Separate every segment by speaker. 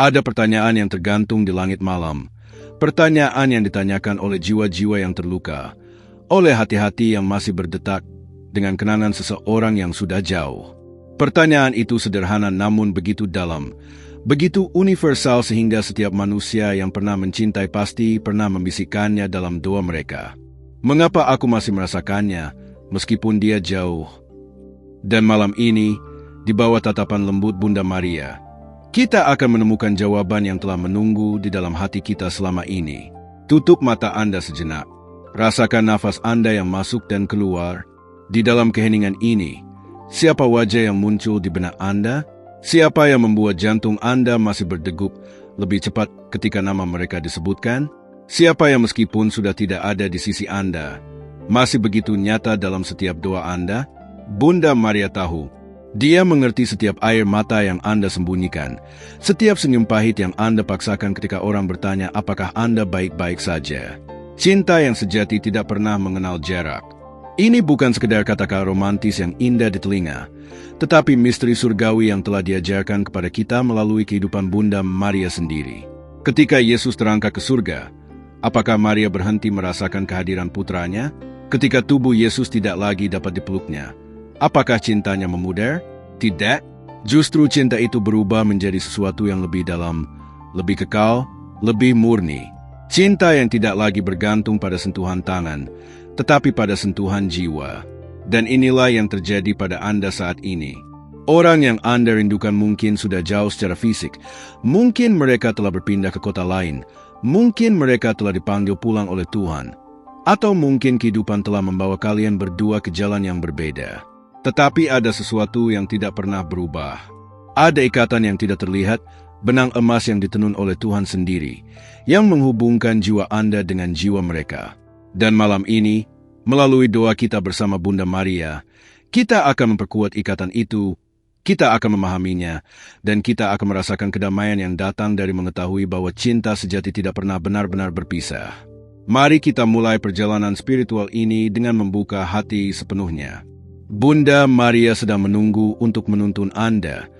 Speaker 1: Ada pertanyaan yang tergantung di langit malam. Pertanyaan yang ditanyakan oleh jiwa-jiwa yang terluka, oleh hati-hati yang masih berdetak dengan kenangan seseorang yang sudah jauh. Pertanyaan itu sederhana namun begitu dalam, begitu universal sehingga setiap manusia yang pernah mencintai pasti pernah membisikkannya dalam doa mereka. Mengapa aku masih merasakannya meskipun dia jauh? Dan malam ini, di bawah tatapan lembut Bunda Maria, kita akan menemukan jawaban yang telah menunggu di dalam hati kita selama ini. Tutup mata Anda sejenak. Rasakan nafas Anda yang masuk dan keluar. Di dalam keheningan ini, siapa wajah yang muncul di benak Anda? Siapa yang membuat jantung Anda masih berdegup lebih cepat ketika nama mereka disebutkan? Siapa yang meskipun sudah tidak ada di sisi Anda, masih begitu nyata dalam setiap doa Anda? Bunda Maria tahu. Dia mengerti setiap air mata yang Anda sembunyikan, setiap senyum pahit yang Anda paksakan ketika orang bertanya apakah Anda baik-baik saja. Cinta yang sejati tidak pernah mengenal jarak. Ini bukan sekedar kata-kata romantis yang indah di telinga, tetapi misteri surgawi yang telah diajarkan kepada kita melalui kehidupan Bunda Maria sendiri. Ketika Yesus terangkat ke surga, apakah Maria berhenti merasakan kehadiran putranya? Ketika tubuh Yesus tidak lagi dapat dipeluknya, apakah cintanya memudar? Tidak. Justru cinta itu berubah menjadi sesuatu yang lebih dalam, lebih kekal, lebih murni. Cinta yang tidak lagi bergantung pada sentuhan tangan, tetapi pada sentuhan jiwa. Dan inilah yang terjadi pada Anda saat ini. Orang yang Anda rindukan mungkin sudah jauh secara fisik. Mungkin mereka telah berpindah ke kota lain. Mungkin mereka telah dipanggil pulang oleh Tuhan. Atau mungkin kehidupan telah membawa kalian berdua ke jalan yang berbeda. Tetapi ada sesuatu yang tidak pernah berubah. Ada ikatan yang tidak terlihat, benang emas yang ditenun oleh Tuhan sendiri, yang menghubungkan jiwa Anda dengan jiwa mereka. Dan malam ini, melalui doa kita bersama Bunda Maria, kita akan memperkuat ikatan itu, kita akan memahaminya, dan kita akan merasakan kedamaian yang datang dari mengetahui bahwa cinta sejati tidak pernah benar-benar berpisah. Mari kita mulai perjalanan spiritual ini dengan membuka hati sepenuhnya. Bunda Maria sedang menunggu untuk menuntun Anda,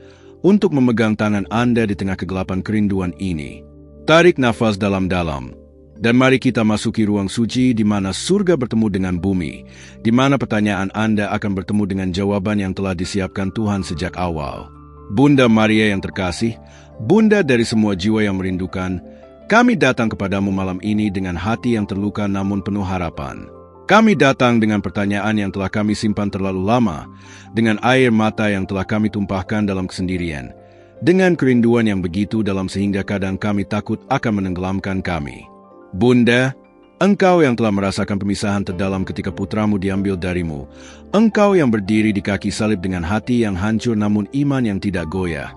Speaker 1: untuk memegang tangan Anda di tengah kegelapan kerinduan ini. Tarik nafas dalam-dalam, dan mari kita masuki ruang suci di mana surga bertemu dengan bumi, di mana pertanyaan Anda akan bertemu dengan jawaban yang telah disiapkan Tuhan sejak awal. Bunda Maria yang terkasih, Bunda dari semua jiwa yang merindukan, kami datang kepadamu malam ini dengan hati yang terluka namun penuh harapan. Kami datang dengan pertanyaan yang telah kami simpan terlalu lama, dengan air mata yang telah kami tumpahkan dalam kesendirian, dengan kerinduan yang begitu dalam sehingga kadang kami takut akan menenggelamkan kami. Bunda, Engkau yang telah merasakan pemisahan terdalam ketika putramu diambil darimu, Engkau yang berdiri di kaki salib dengan hati yang hancur namun iman yang tidak goyah,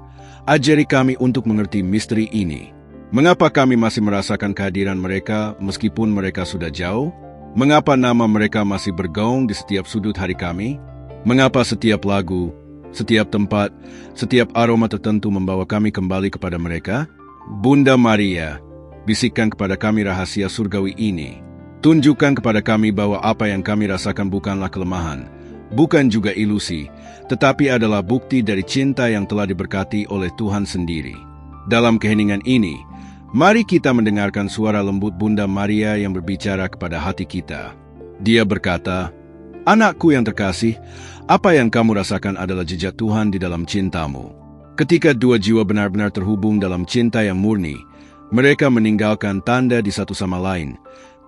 Speaker 1: ajari kami untuk mengerti misteri ini. Mengapa kami masih merasakan kehadiran mereka meskipun mereka sudah jauh? Mengapa nama mereka masih bergaung di setiap sudut hari kami? Mengapa setiap lagu, setiap tempat, setiap aroma tertentu membawa kami kembali kepada mereka? Bunda Maria, bisikkan kepada kami rahasia surgawi ini. Tunjukkan kepada kami bahwa apa yang kami rasakan bukanlah kelemahan, bukan juga ilusi, tetapi adalah bukti dari cinta yang telah diberkati oleh Tuhan sendiri. Dalam keheningan ini, mari kita mendengarkan suara lembut Bunda Maria yang berbicara kepada hati kita. Dia berkata, "Anakku yang terkasih, apa yang kamu rasakan adalah jejak Tuhan di dalam cintamu." Ketika dua jiwa benar-benar terhubung dalam cinta yang murni, mereka meninggalkan tanda di satu sama lain,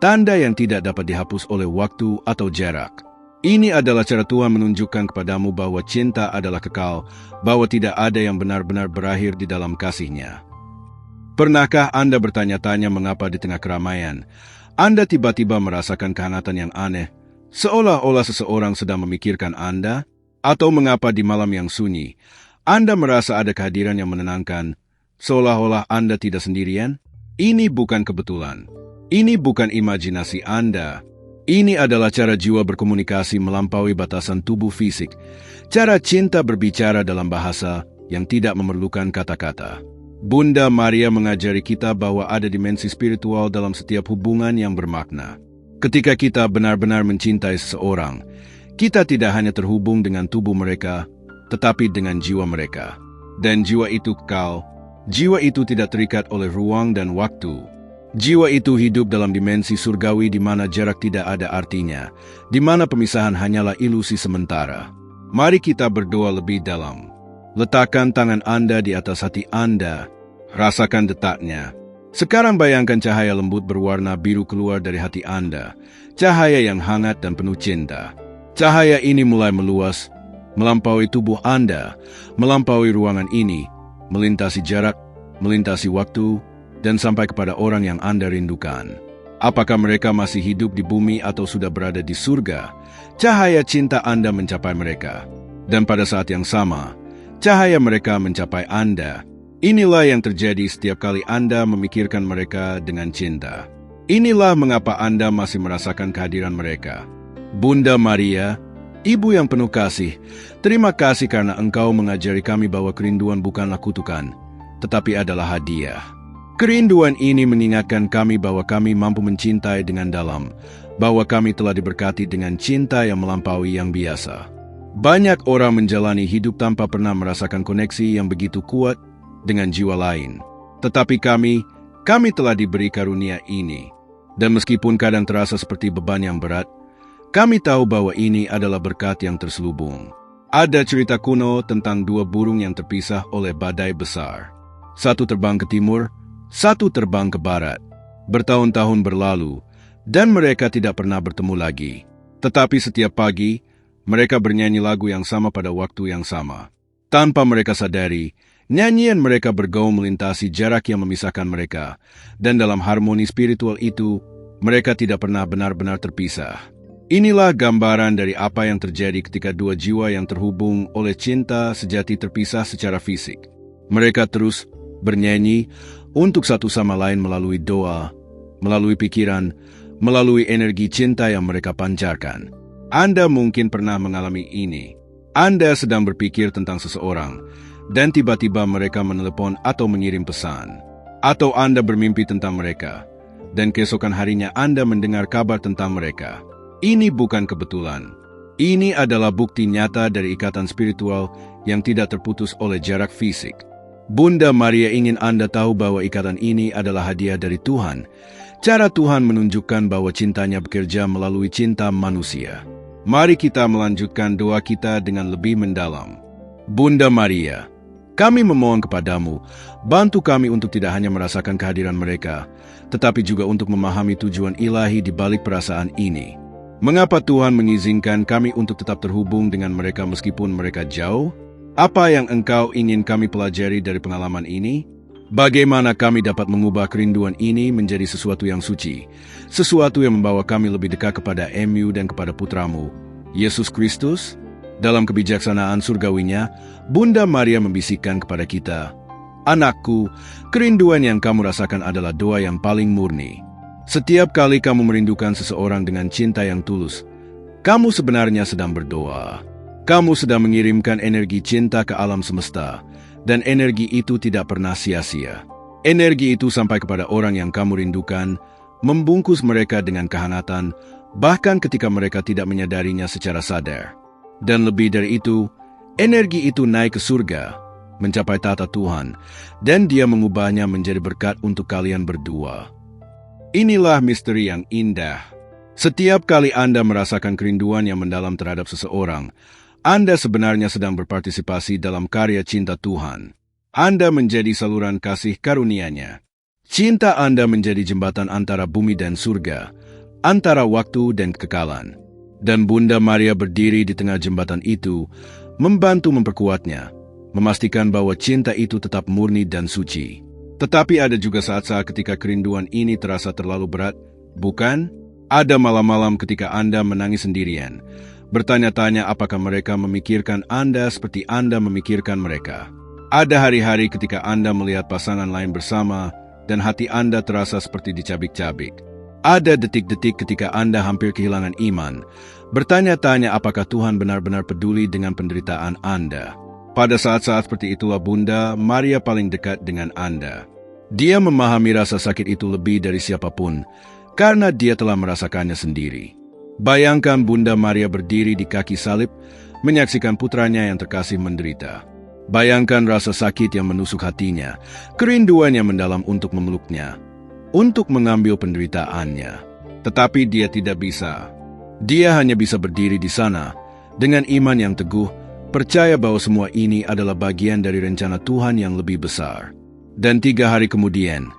Speaker 1: tanda yang tidak dapat dihapus oleh waktu atau jarak. Ini adalah cara Tuhan menunjukkan kepadamu bahwa cinta adalah kekal, bahwa tidak ada yang benar-benar berakhir di dalam kasih-Nya. Pernahkah Anda bertanya-tanya mengapa di tengah keramaian, Anda tiba-tiba merasakan kehangatan yang aneh, seolah-olah seseorang sedang memikirkan Anda? Atau mengapa di malam yang sunyi, Anda merasa ada kehadiran yang menenangkan, seolah-olah Anda tidak sendirian? Ini bukan kebetulan. Ini bukan imajinasi Anda. Ini adalah cara jiwa berkomunikasi melampaui batasan tubuh fisik, cara cinta berbicara dalam bahasa yang tidak memerlukan kata-kata. Bunda Maria mengajari kita bahwa ada dimensi spiritual dalam setiap hubungan yang bermakna. Ketika kita benar-benar mencintai seseorang, kita tidak hanya terhubung dengan tubuh mereka, tetapi dengan jiwa mereka. Dan jiwa itu kekal, Jiwa itu tidak terikat oleh ruang dan waktu. Jiwa itu hidup dalam dimensi surgawi di mana jarak tidak ada artinya, di mana pemisahan hanyalah ilusi sementara. Mari kita berdoa lebih dalam. Letakkan tangan Anda di atas hati Anda. Rasakan detaknya. Sekarang bayangkan cahaya lembut berwarna biru keluar dari hati Anda. Cahaya yang hangat dan penuh cinta. Cahaya ini mulai meluas, melampaui tubuh Anda, melampaui ruangan ini, melintasi jarak, melintasi waktu, dan sampai kepada orang yang Anda rindukan. Apakah mereka masih hidup di bumi atau sudah berada di surga? Cahaya cinta Anda mencapai mereka. Dan pada saat yang sama, cahaya mereka mencapai Anda. Inilah yang terjadi setiap kali Anda memikirkan mereka dengan cinta. Inilah mengapa Anda masih merasakan kehadiran mereka. Bunda Maria, Ibu yang penuh kasih, terima kasih karena Engkau mengajari kami bahwa kerinduan bukanlah kutukan, tetapi adalah hadiah. Kerinduan ini mengingatkan kami bahwa kami mampu mencintai dengan dalam, bahwa kami telah diberkati dengan cinta yang melampaui yang biasa. Banyak orang menjalani hidup tanpa pernah merasakan koneksi yang begitu kuat dengan jiwa lain. Tetapi kami telah diberi karunia ini. Dan meskipun kadang terasa seperti beban yang berat, kami tahu bahwa ini adalah berkat yang terselubung. Ada cerita kuno tentang dua burung yang terpisah oleh badai besar. Satu terbang ke timur, satu terbang ke barat. Bertahun-tahun berlalu, dan mereka tidak pernah bertemu lagi. Tetapi setiap pagi, mereka bernyanyi lagu yang sama pada waktu yang sama. Tanpa mereka sadari, nyanyian mereka bergaung melintasi jarak yang memisahkan mereka, dan dalam harmoni spiritual itu, mereka tidak pernah benar-benar terpisah. Inilah gambaran dari apa yang terjadi ketika dua jiwa yang terhubung oleh cinta sejati terpisah secara fisik. Mereka terus bernyanyi untuk satu sama lain melalui doa, melalui pikiran, melalui energi cinta yang mereka pancarkan. Anda mungkin pernah mengalami ini. Anda sedang berpikir tentang seseorang, dan tiba-tiba mereka menelepon atau mengirim pesan. Atau Anda bermimpi tentang mereka, dan keesokan harinya Anda mendengar kabar tentang mereka. Ini bukan kebetulan. Ini adalah bukti nyata dari ikatan spiritual yang tidak terputus oleh jarak fisik. Bunda Maria ingin Anda tahu bahwa ikatan ini adalah hadiah dari Tuhan. Cara Tuhan menunjukkan bahwa cintanya bekerja melalui cinta manusia. Mari kita melanjutkan doa kita dengan lebih mendalam. Bunda Maria, kami memohon kepadamu, bantu kami untuk tidak hanya merasakan kehadiran mereka, tetapi juga untuk memahami tujuan ilahi di balik perasaan ini. Mengapa Tuhan mengizinkan kami untuk tetap terhubung dengan mereka meskipun mereka jauh? Apa yang Engkau ingin kami pelajari dari pengalaman ini? Bagaimana kami dapat mengubah kerinduan ini menjadi sesuatu yang suci, sesuatu yang membawa kami lebih dekat kepada Mu dan kepada Putramu, Yesus Kristus? Dalam kebijaksanaan surgawinya, Bunda Maria membisikkan kepada kita, "Anakku, kerinduan yang kamu rasakan adalah doa yang paling murni. Setiap kali kamu merindukan seseorang dengan cinta yang tulus, kamu sebenarnya sedang berdoa. Kamu sedang mengirimkan energi cinta ke alam semesta, dan energi itu tidak pernah sia-sia. Energi itu sampai kepada orang yang kamu rindukan, membungkus mereka dengan kehangatan, bahkan ketika mereka tidak menyadarinya secara sadar. Dan lebih dari itu, energi itu naik ke surga, mencapai tata Tuhan, dan Dia mengubahnya menjadi berkat untuk kalian berdua." Inilah misteri yang indah. Setiap kali Anda merasakan kerinduan yang mendalam terhadap seseorang, Anda sebenarnya sedang berpartisipasi dalam karya cinta Tuhan. Anda menjadi saluran kasih karunia-Nya. Cinta Anda menjadi jembatan antara bumi dan surga, antara waktu dan kekekalan. Dan Bunda Maria berdiri di tengah jembatan itu, membantu memperkuatnya, memastikan bahwa cinta itu tetap murni dan suci. Tetapi ada juga saat-saat ketika kerinduan ini terasa terlalu berat, bukan? Ada malam-malam ketika Anda menangis sendirian, bertanya-tanya apakah mereka memikirkan Anda seperti Anda memikirkan mereka. Ada hari-hari ketika Anda melihat pasangan lain bersama, dan hati Anda terasa seperti dicabik-cabik. Ada detik-detik ketika Anda hampir kehilangan iman, bertanya-tanya apakah Tuhan benar-benar peduli dengan penderitaan Anda. Pada saat-saat seperti itulah Bunda Maria paling dekat dengan Anda. Dia memahami rasa sakit itu lebih dari siapapun, karena dia telah merasakannya sendiri. Bayangkan Bunda Maria berdiri di kaki salib, menyaksikan putranya yang terkasih menderita. Bayangkan rasa sakit yang menusuk hatinya, kerinduan yang mendalam untuk memeluknya, untuk mengambil penderitaannya. Tetapi dia tidak bisa. Dia hanya bisa berdiri di sana, dengan iman yang teguh, percaya bahwa semua ini adalah bagian dari rencana Tuhan yang lebih besar. Dan 3 hari kemudian,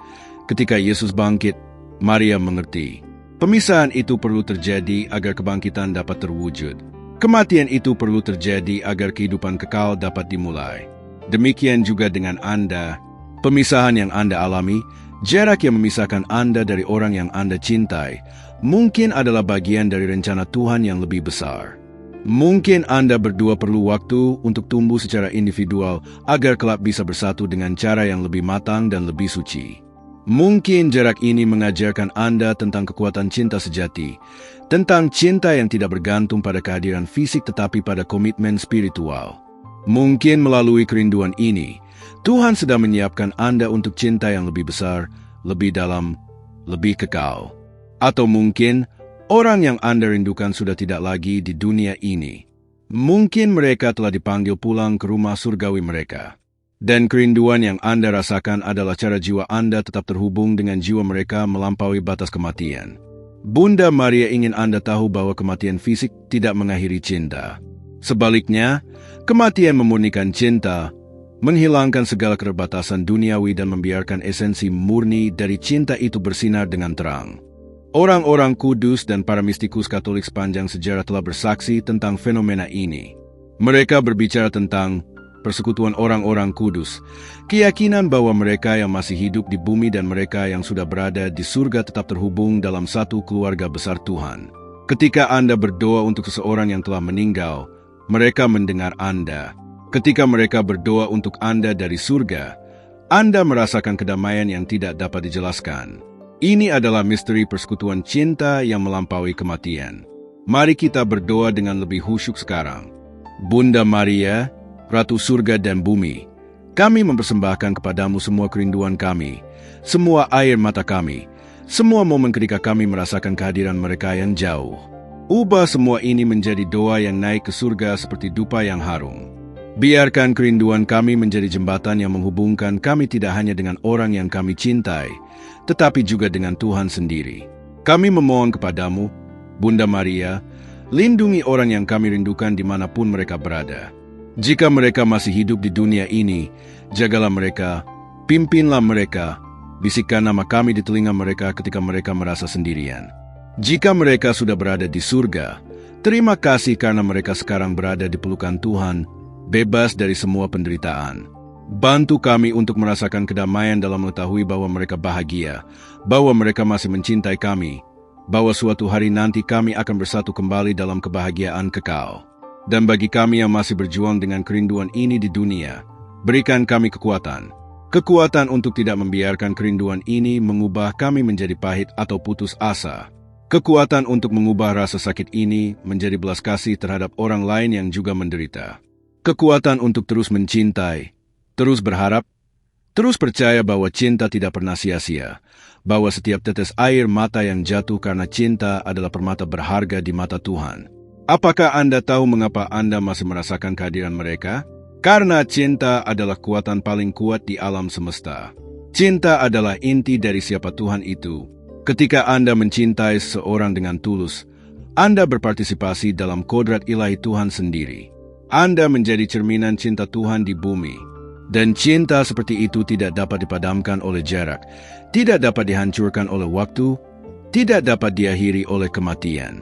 Speaker 1: ketika Yesus bangkit, Maria mengerti. Pemisahan itu perlu terjadi agar kebangkitan dapat terwujud. Kematian itu perlu terjadi agar kehidupan kekal dapat dimulai. Demikian juga dengan Anda. Pemisahan yang Anda alami, jarak yang memisahkan Anda dari orang yang Anda cintai, mungkin adalah bagian dari rencana Tuhan yang lebih besar. Mungkin Anda berdua perlu waktu untuk tumbuh secara individual agar kelak bisa bersatu dengan cara yang lebih matang dan lebih suci. Mungkin jarak ini mengajarkan Anda tentang kekuatan cinta sejati, tentang cinta yang tidak bergantung pada kehadiran fisik tetapi pada komitmen spiritual. Mungkin melalui kerinduan ini, Tuhan sedang menyiapkan Anda untuk cinta yang lebih besar, lebih dalam, lebih kekal. Atau mungkin orang yang Anda rindukan sudah tidak lagi di dunia ini. Mungkin mereka telah dipanggil pulang ke rumah surgawi mereka. Dan kerinduan yang Anda rasakan adalah cara jiwa Anda tetap terhubung dengan jiwa mereka melampaui batas kematian. Bunda Maria ingin Anda tahu bahwa kematian fisik tidak mengakhiri cinta. Sebaliknya, kematian memurnikan cinta, menghilangkan segala keterbatasan duniawi dan membiarkan esensi murni dari cinta itu bersinar dengan terang. Orang-orang kudus dan para mistikus Katolik sepanjang sejarah telah bersaksi tentang fenomena ini. Mereka berbicara tentang persekutuan orang-orang kudus, keyakinan bahwa mereka yang masih hidup di bumi dan mereka yang sudah berada di surga tetap terhubung dalam satu keluarga besar Tuhan. Ketika Anda berdoa untuk seseorang yang telah meninggal, mereka mendengar Anda. Ketika mereka berdoa untuk Anda dari surga, Anda merasakan kedamaian yang tidak dapat dijelaskan. Ini adalah misteri persekutuan cinta yang melampaui kematian. Mari kita berdoa dengan lebih khusyuk sekarang. Bunda Maria, Ratu surga dan bumi, kami mempersembahkan kepadamu semua kerinduan kami, semua air mata kami, semua momen ketika kami merasakan kehadiran mereka yang jauh. Ubah semua ini menjadi doa yang naik ke surga seperti dupa yang harum. Biarkan kerinduan kami menjadi jembatan yang menghubungkan kami tidak hanya dengan orang yang kami cintai, tetapi juga dengan Tuhan sendiri. Kami memohon kepadamu, Bunda Maria, lindungi orang yang kami rindukan dimanapun mereka berada. Jika mereka masih hidup di dunia ini, jagalah mereka, pimpinlah mereka, bisikkan nama kami di telinga mereka ketika mereka merasa sendirian. Jika mereka sudah berada di surga, terima kasih karena mereka sekarang berada di pelukan Tuhan, bebas dari semua penderitaan. Bantu kami untuk merasakan kedamaian dalam mengetahui bahwa mereka bahagia, bahwa mereka masih mencintai kami, bahwa suatu hari nanti kami akan bersatu kembali dalam kebahagiaan kekal. Dan bagi kami yang masih berjuang dengan kerinduan ini di dunia, berikan kami kekuatan. Kekuatan untuk tidak membiarkan kerinduan ini mengubah kami menjadi pahit atau putus asa. Kekuatan untuk mengubah rasa sakit ini menjadi belas kasih terhadap orang lain yang juga menderita. Kekuatan untuk terus mencintai, terus berharap, terus percaya bahwa cinta tidak pernah sia-sia, bahwa setiap tetes air mata yang jatuh karena cinta adalah permata berharga di mata Tuhan. Apakah Anda tahu mengapa Anda masih merasakan kehadiran mereka? Karena cinta adalah kekuatan paling kuat di alam semesta. Cinta adalah inti dari siapa Tuhan itu. Ketika Anda mencintai seseorang dengan tulus, Anda berpartisipasi dalam kodrat ilahi Tuhan sendiri. Anda menjadi cerminan cinta Tuhan di bumi. Dan cinta seperti itu tidak dapat dipadamkan oleh jarak, tidak dapat dihancurkan oleh waktu, tidak dapat diakhiri oleh kematian.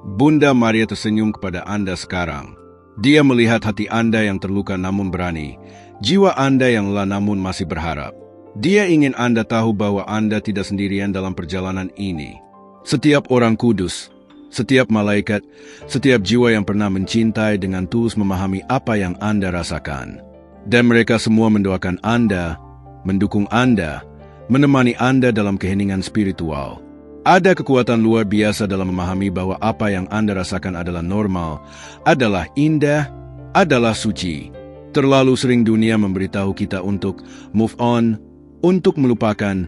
Speaker 1: Bunda Maria tersenyum kepada Anda sekarang. Dia melihat hati Anda yang terluka namun berani, jiwa Anda yang lelah namun masih berharap. Dia ingin Anda tahu bahwa Anda tidak sendirian dalam perjalanan ini. Setiap orang kudus, setiap malaikat, setiap jiwa yang pernah mencintai dengan tulus memahami apa yang Anda rasakan. Dan mereka semua mendoakan Anda, mendukung Anda, menemani Anda dalam keheningan spiritual. Ada kekuatan luar biasa dalam memahami bahwa apa yang Anda rasakan adalah normal, adalah indah, adalah suci. Terlalu sering dunia memberitahu kita untuk move on, untuk melupakan,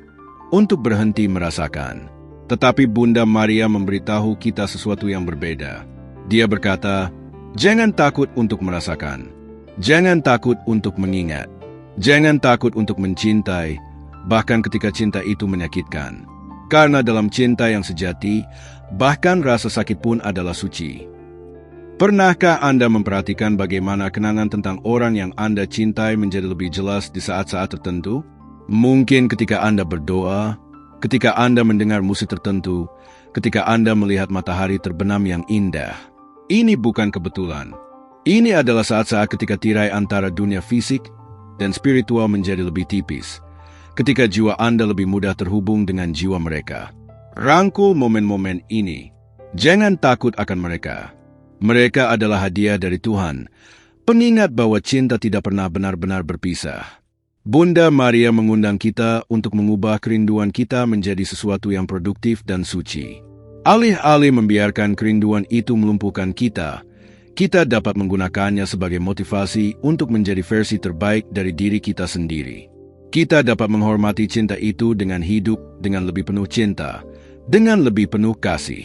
Speaker 1: untuk berhenti merasakan. Tetapi Bunda Maria memberitahu kita sesuatu yang berbeda. Dia berkata, jangan takut untuk merasakan. Jangan takut untuk mengingat. Jangan takut untuk mencintai, bahkan ketika cinta itu menyakitkan. Karena dalam cinta yang sejati, bahkan rasa sakit pun adalah suci. Pernahkah Anda memperhatikan bagaimana kenangan tentang orang yang Anda cintai menjadi lebih jelas di saat-saat tertentu? Mungkin ketika Anda berdoa, ketika Anda mendengar musik tertentu, ketika Anda melihat matahari terbenam yang indah. Ini bukan kebetulan. Ini adalah saat-saat ketika tirai antara dunia fisik dan spiritual menjadi lebih tipis. Ketika jiwa Anda lebih mudah terhubung dengan jiwa mereka. Rangkul momen-momen ini. Jangan takut akan mereka. Mereka adalah hadiah dari Tuhan, pengingat bahwa cinta tidak pernah benar-benar berpisah. Bunda Maria mengundang kita untuk mengubah kerinduan kita menjadi sesuatu yang produktif dan suci. Alih-alih membiarkan kerinduan itu melumpuhkan kita, kita dapat menggunakannya sebagai motivasi untuk menjadi versi terbaik dari diri kita sendiri. Kita dapat menghormati cinta itu dengan hidup dengan lebih penuh cinta, dengan lebih penuh kasih.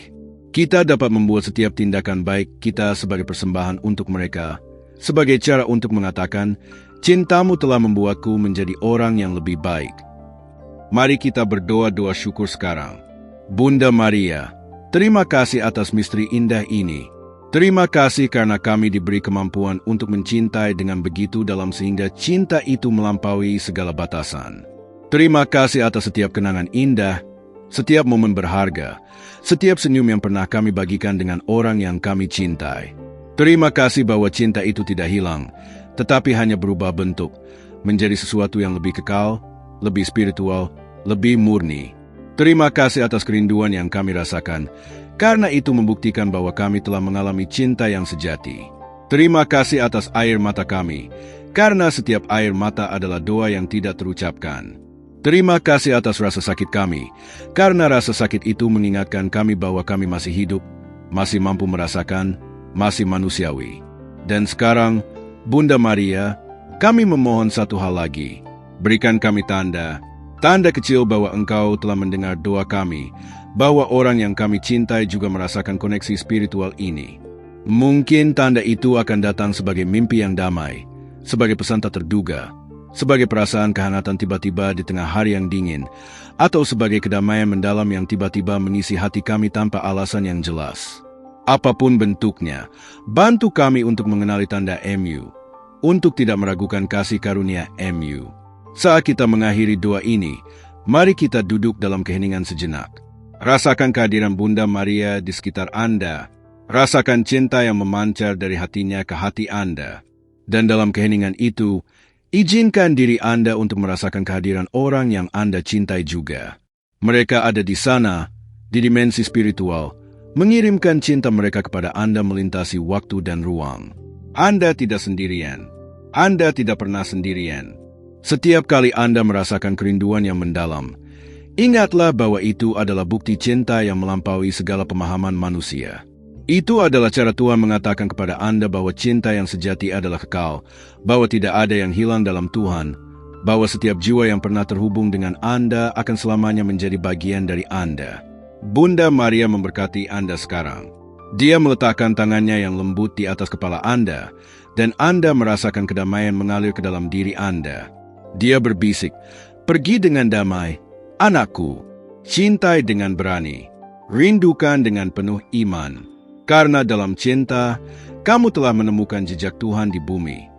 Speaker 1: Kita dapat membuat setiap tindakan baik kita sebagai persembahan untuk mereka, sebagai cara untuk mengatakan, cintamu telah membuatku menjadi orang yang lebih baik. Mari kita berdoa-doa syukur sekarang. Bunda Maria, terima kasih atas misteri indah ini. Terima kasih karena kami diberi kemampuan untuk mencintai dengan begitu dalam sehingga cinta itu melampaui segala batasan. Terima kasih atas setiap kenangan indah, setiap momen berharga, setiap senyum yang pernah kami bagikan dengan orang yang kami cintai. Terima kasih bahwa cinta itu tidak hilang, tetapi hanya berubah bentuk, menjadi sesuatu yang lebih kekal, lebih spiritual, lebih murni. Terima kasih atas kerinduan yang kami rasakan, karena itu membuktikan bahwa kami telah mengalami cinta yang sejati. Terima kasih atas air mata kami, karena setiap air mata adalah doa yang tidak terucapkan. Terima kasih atas rasa sakit kami, karena rasa sakit itu mengingatkan kami bahwa kami masih hidup, masih mampu merasakan, masih manusiawi. Dan sekarang, Bunda Maria, kami memohon satu hal lagi. Berikan kami tanda kecil bahwa Engkau telah mendengar doa kami, bahwa orang yang kami cintai juga merasakan koneksi spiritual ini. Mungkin tanda itu akan datang sebagai mimpi yang damai, sebagai pesan tak terduga, sebagai perasaan kehangatan tiba-tiba di tengah hari yang dingin, atau sebagai kedamaian mendalam yang tiba-tiba mengisi hati kami tanpa alasan yang jelas. Apapun bentuknya, bantu kami untuk mengenali tanda MU, untuk tidak meragukan kasih karunia MU. Saat kita mengakhiri doa ini, mari kita duduk dalam keheningan sejenak. Rasakan kehadiran Bunda Maria di sekitar Anda. Rasakan cinta yang memancar dari hatinya ke hati Anda. Dan dalam keheningan itu, izinkan diri Anda untuk merasakan kehadiran orang yang Anda cintai juga. Mereka ada di sana, di dimensi spiritual, mengirimkan cinta mereka kepada Anda melintasi waktu dan ruang. Anda tidak sendirian. Anda tidak pernah sendirian. Setiap kali Anda merasakan kerinduan yang mendalam, ingatlah bahwa itu adalah bukti cinta yang melampaui segala pemahaman manusia. Itu adalah cara Tuhan mengatakan kepada Anda bahwa cinta yang sejati adalah kekal, bahwa tidak ada yang hilang dalam Tuhan, bahwa setiap jiwa yang pernah terhubung dengan Anda akan selamanya menjadi bagian dari Anda. Bunda Maria memberkati Anda sekarang. Dia meletakkan tangannya yang lembut di atas kepala Anda, dan Anda merasakan kedamaian mengalir ke dalam diri Anda. Dia berbisik, "Pergi dengan damai, anakku. Cintai dengan berani. Rindukan dengan penuh iman. Karena dalam cinta, kamu telah menemukan jejak Tuhan di bumi."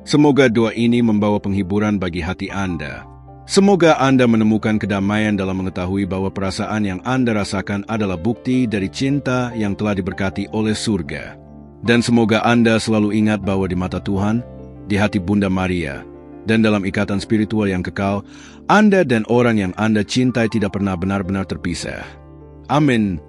Speaker 1: Semoga doa ini membawa penghiburan bagi hati Anda. Semoga Anda menemukan kedamaian dalam mengetahui bahwa perasaan yang Anda rasakan adalah bukti dari cinta yang telah diberkati oleh surga. Dan semoga Anda selalu ingat bahwa di mata Tuhan, di hati Bunda Maria, dan dalam ikatan spiritual yang kekal, Anda dan orang yang Anda cintai tidak pernah benar-benar terpisah. Amin.